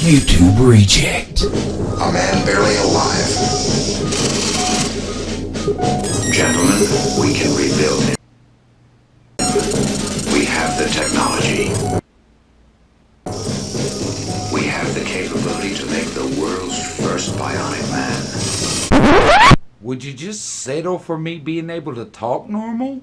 YouTube reject. A man barely alive. Gentlemen, we can rebuild him. We have the technology. We have the capability to make the world's first bionic man. Would you just settle for me being able to talk normal?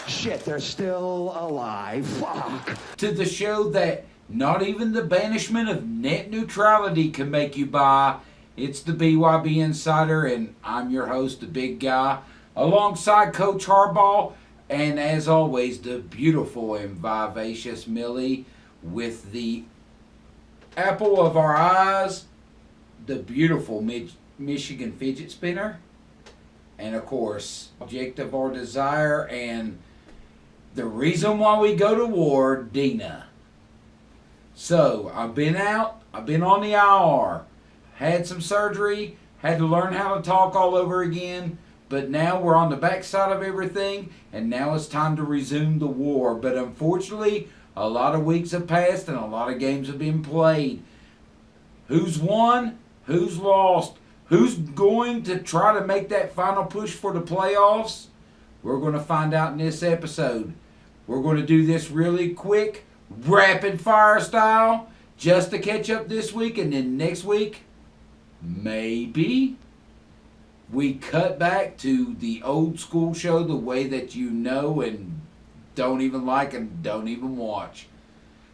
Shit, they're still alive. Fuck. To the show that not even the banishment of net neutrality can make you buy. It's the BYB Insider, and I'm your host, the big guy, alongside Coach Harbaugh, and as always, the beautiful and vivacious Millie with the apple of our eyes, the beautiful Michigan fidget spinner, and of course, object of our desire and the reason why we go to war, Dina. So, I've been out. I've been on the IR. Had some surgery. Had to learn how to talk all over again. But now we're on the backside of everything. And now it's time to resume the war. But unfortunately, a lot of weeks have passed and a lot of games have been played. Who's won? Who's lost? Who's going to try to make that final push for the playoffs? We're going to find out in this episode. We're going to do this really quick, rapid fire style, just to catch up this week, and then next week, maybe we cut back to the old school show the way that you know and don't even like and don't even watch.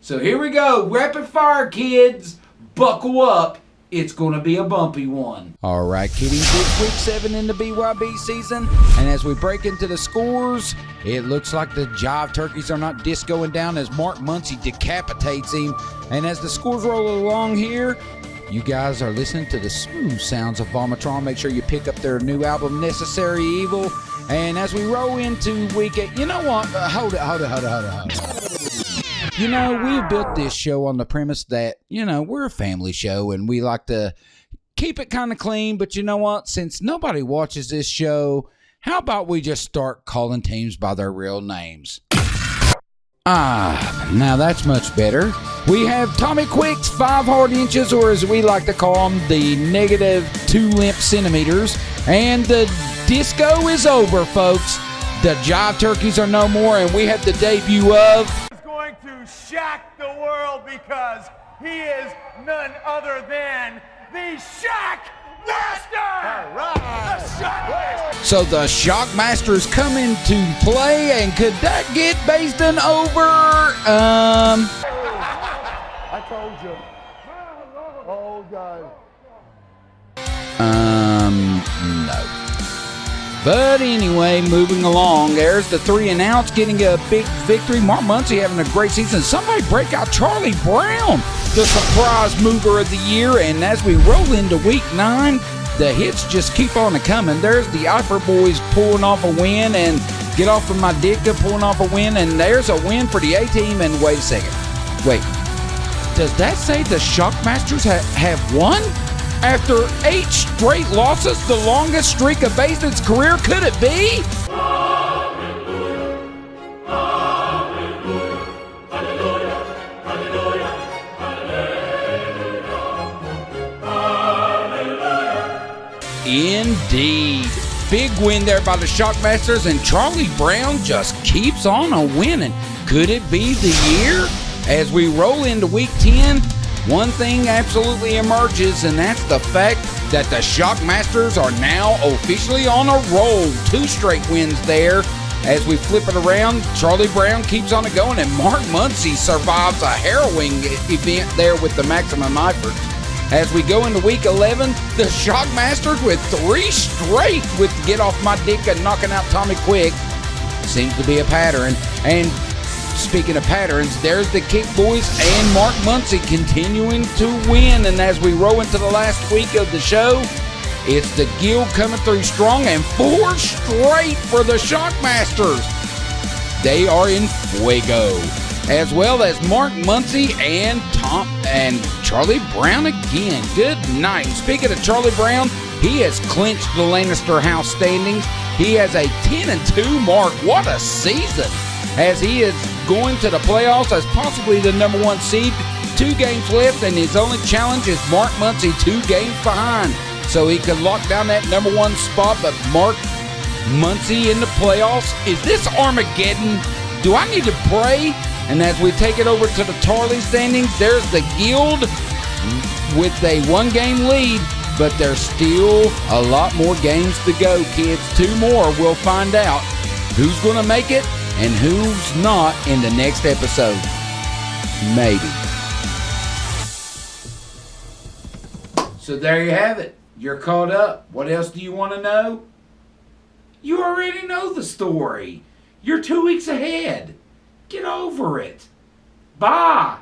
So here we go, rapid fire, kids. Buckle up. It's going to be a bumpy one. All right, kiddies, it's week 7 in the BYB season, and as we break into the scores, it looks like the Jive Turkeys are not discoing down as Mark Muncy decapitates him. And as the scores roll along here, you guys are listening to the smooth sounds of Vomitron. Make sure you pick up their new album, Necessary Evil. And as we roll into week 8, you know what? Hold it. You know, we've built this show on the premise that, you know, we're a family show and we like to keep it kind of clean. But you know what? Since nobody watches this show, how about we just start calling teams by their real names? Now that's much better. We have Tommy Quick's 5 hard inches, or as we like to call them, the -2 limp centimeters. And the disco is over, folks. The Jive Turkeys are no more, and we have the debut of... to shock the world because he is none other than the Shock Master! All right! The Shock Master! So the Shock Master is coming to play, and could that get Basden over? I told you. Oh, God. No. But anyway, moving along, there's the 3 and outs getting a big victory. Mark Muncy having a great season. Somebody break out Charlie Brown, the surprise mover of the year. And as we roll into week 9, the hits just keep on coming. There's the Ifer boys pulling off a win, and Get Off of My Ditka pulling off a win. And there's a win for the A-team. And wait a second. Wait, does that say the Shockmasters have won? After 8 straight losses, the longest streak of Basden's career, could it be? Hallelujah, hallelujah, hallelujah, hallelujah, hallelujah. Indeed. Big win there by the Shockmasters, and Charlie Brown just keeps on winning. Could it be the year? As we roll into week 10, one thing absolutely emerges, and that's the fact that the Shockmasters are now officially on a roll. 2 straight wins there. As we flip it around, Charlie Brown keeps on it going, and Mark Muncy survives a harrowing event there with the maximum effort. As we go into week 11, the Shockmasters with 3 straight with Get Off My Dick and knocking out Tommy Quick. Seems to be a pattern. And speaking of patterns, there's the Kick Boys and Mark Muncy continuing to win. And as we roll into the last week of the show, it's the Guild coming through strong and 4 straight for the Shockmasters. They are in fuego. As well as Mark Muncy and Charlie Brown again. Good night. Speaking of Charlie Brown, he has clinched the Lannister house standings. He has a 10-2 mark. What a season! As he is going to the playoffs as possibly the number 1 seed. 2 games left, and his only challenge is Mark Muncy 2 games behind. So he could lock down that number 1 spot, but Mark Muncy in the playoffs. Is this Armageddon? Do I need to pray? And as we take it over to the TARLEY standings, there's the Guild with a 1-game lead, but there's still a lot more games to go, kids. 2 more. We'll find out who's going to make it and who's not in the next episode. Maybe. So there you have it. You're caught up. What else do you want to know? You already know the story. You're 2 weeks ahead. Get over it. Bye.